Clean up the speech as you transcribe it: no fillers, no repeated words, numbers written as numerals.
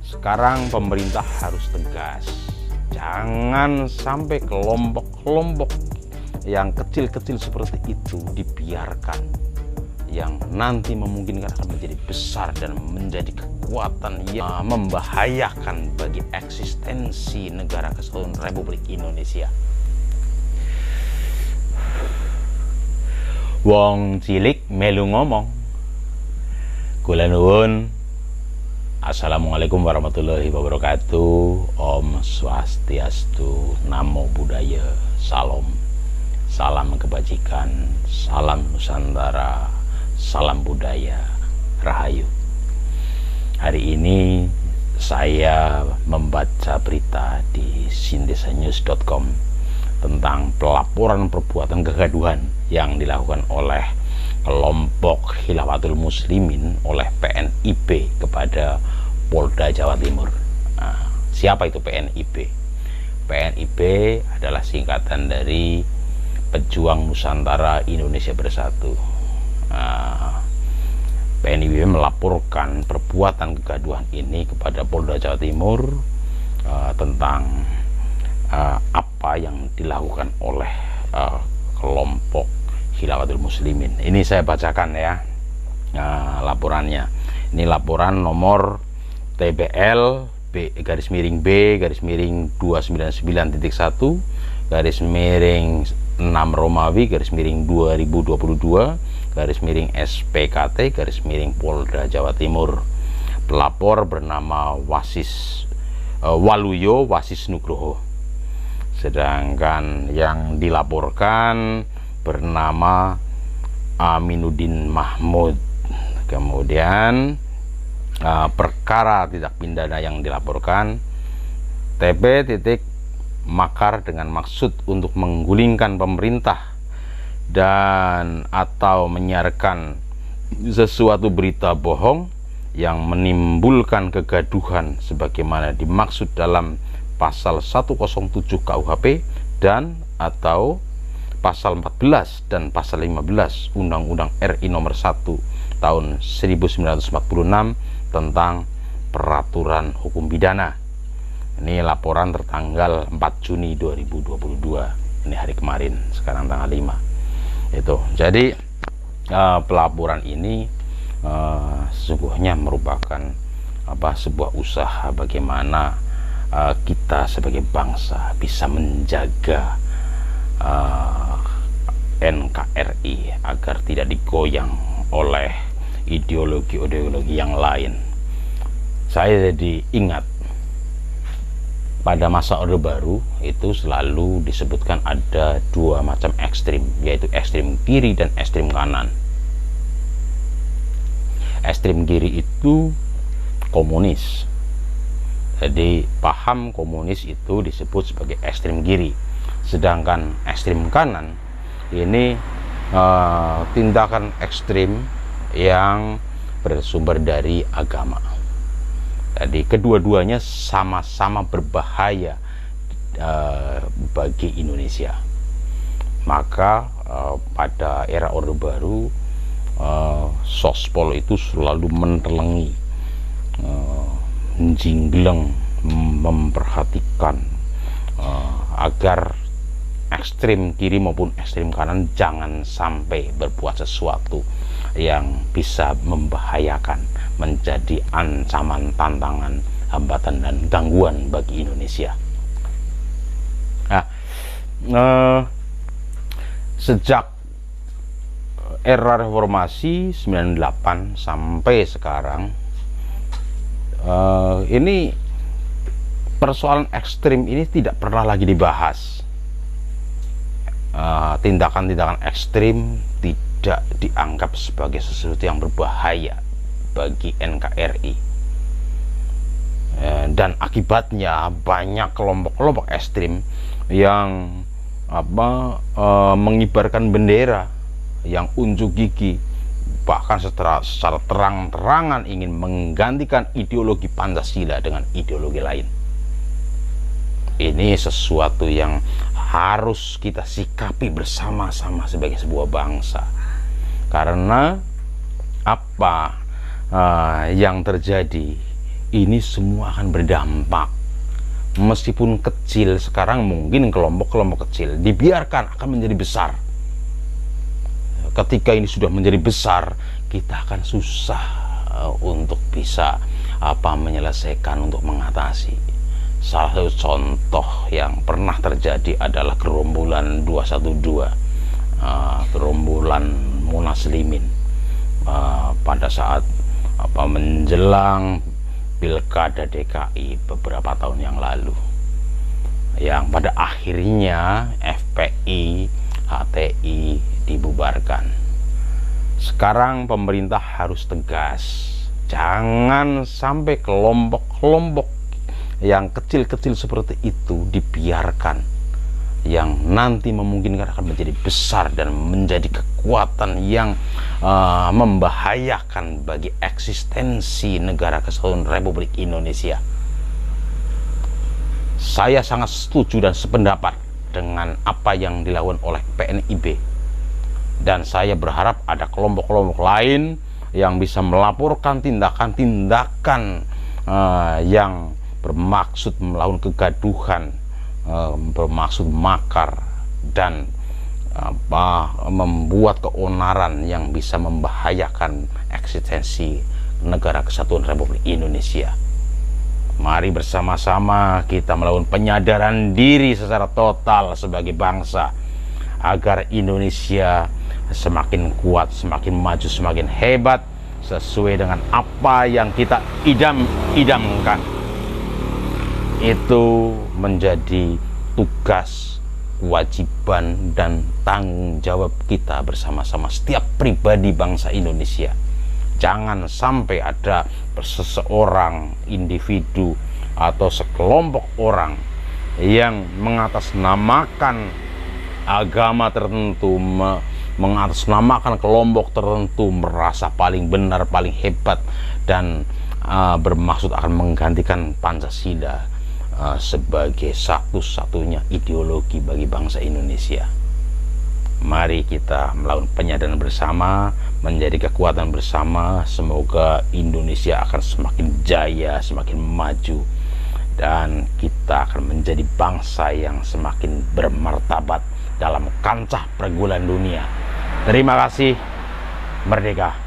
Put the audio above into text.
Sekarang pemerintah harus tegas. Jangan sampai kelompok-kelompok yang kecil-kecil seperti itu dibiarkan, yang nanti memungkinkan akan menjadi besar dan menjadi kekuatan yang membahayakan bagi eksistensi Negara Kesatuan Republik Indonesia. Wong cilik melu ngomong. Kula nuwun. Assalamualaikum warahmatullahi wabarakatuh. Om Swastiastu, Namo Buddhaya, Salam. Salam kebajikan, salam Nusantara, salam budaya, Rahayu. Hari ini saya membaca berita di sindesanews.com tentang pelaporan perbuatan kegaduhan yang dilakukan oleh kelompok Khilafatul Muslimin oleh PNIB kepada Polda Jawa Timur. Nah, siapa itu PNIB? PNIB adalah singkatan dari Pejuang Nusantara Indonesia Bersatu. PNIB melaporkan perbuatan kegaduhan ini kepada Polda Jawa Timur tentang apa yang dilakukan oleh kelompok Khilafatul Muslimin. Ini saya bacakan ya laporannya. Ini laporan nomor TBL B-2991-6 Romawi _2022 Polda Jawa Timur. Pelapor bernama Waluyo Wasis Nugroho. Sedangkan yang dilaporkan bernama Aminuddin Mahmud. Kemudian perkara tindak pidana yang dilaporkan TP makar dengan maksud untuk menggulingkan pemerintah dan atau menyiarkan sesuatu berita bohong yang menimbulkan kegaduhan sebagaimana dimaksud dalam pasal 107 KUHP dan atau pasal 14 dan pasal 15 Undang-Undang RI nomor 1 tahun 1946 tentang peraturan hukum pidana. Ini laporan tertanggal 4 Juni 2022. Ini hari kemarin, sekarang tanggal 5. Itu. Jadi pelaporan ini sesungguhnya merupakan sebuah usaha bagaimana kita sebagai bangsa bisa menjaga NKRI agar tidak digoyang oleh ideologi-ideologi yang lain. Saya jadi ingat pada masa Orde Baru itu selalu disebutkan ada dua macam ekstrim, yaitu ekstrim kiri dan ekstrim kanan. Ekstrim kiri itu komunis. Jadi paham komunis itu disebut sebagai ekstrim kiri. Sedangkan ekstrim kanan ini tindakan ekstrim yang bersumber dari agama. Jadi kedua-duanya sama-sama berbahaya bagi Indonesia. Maka pada era Orde Baru sospol itu selalu mentelengi, menjinggleng, memperhatikan agar ekstrim kiri maupun ekstrim kanan jangan sampai berbuat sesuatu yang bisa membahayakan, menjadi ancaman, tantangan, hambatan dan gangguan bagi Indonesia. Sejak era reformasi 98 sampai sekarang, ini persoalan ekstrim ini tidak pernah lagi dibahas. Tindakan-tindakan ekstrim tidak dianggap sebagai sesuatu yang berbahaya bagi NKRI, dan akibatnya banyak kelompok-kelompok ekstrim yang mengibarkan bendera yang unjuk gigi, bahkan secara terang-terangan ingin menggantikan ideologi Pancasila dengan ideologi lain. Ini sesuatu yang harus kita sikapi bersama-sama sebagai sebuah bangsa, karena apa yang terjadi ini semua akan berdampak. Meskipun kecil sekarang, mungkin kelompok-kelompok kecil dibiarkan akan menjadi besar. Ketika ini sudah menjadi besar, kita akan susah untuk bisa menyelesaikan, untuk mengatasi. Salah satu contoh yang pernah terjadi adalah gerombolan 212, gerombolan Munaslimin, pada saat menjelang Pilkada DKI beberapa tahun yang lalu, yang pada akhirnya FPI, HTI dibubarkan. Sekarang pemerintah harus tegas, jangan sampai kelompok-kelompok yang kecil-kecil seperti itu dibiarkan, yang nanti memungkinkan akan menjadi besar dan menjadi kekuatan yang membahayakan bagi eksistensi Negara Kesatuan Republik Indonesia. Saya sangat setuju dan sependapat dengan apa yang dilakukan oleh PNIB, dan saya berharap ada kelompok-kelompok lain yang bisa melaporkan tindakan-tindakan yang bermaksud melakukan kegaduhan, bermaksud makar, dan membuat keonaran yang bisa membahayakan eksistensi Negara Kesatuan Republik Indonesia. Mari bersama-sama kita melakukan penyadaran diri secara total sebagai bangsa, agar Indonesia semakin kuat, semakin maju, semakin hebat, sesuai dengan apa yang kita idam-idamkan. Itu menjadi tugas, kewajiban, dan tanggung jawab kita bersama-sama, setiap pribadi bangsa Indonesia. Jangan sampai ada seseorang, individu, atau sekelompok orang yang mengatasnamakan agama tertentu, mengatasnamakan kelompok tertentu, merasa paling benar, paling hebat, dan bermaksud akan menggantikan Pancasila sebagai satu-satunya ideologi bagi bangsa Indonesia. Mari kita melakukan penyadaran bersama, menjadi kekuatan bersama. Semoga Indonesia akan semakin jaya, semakin maju, dan kita akan menjadi bangsa yang semakin bermartabat dalam kancah pergaulan dunia. Terima kasih. Merdeka.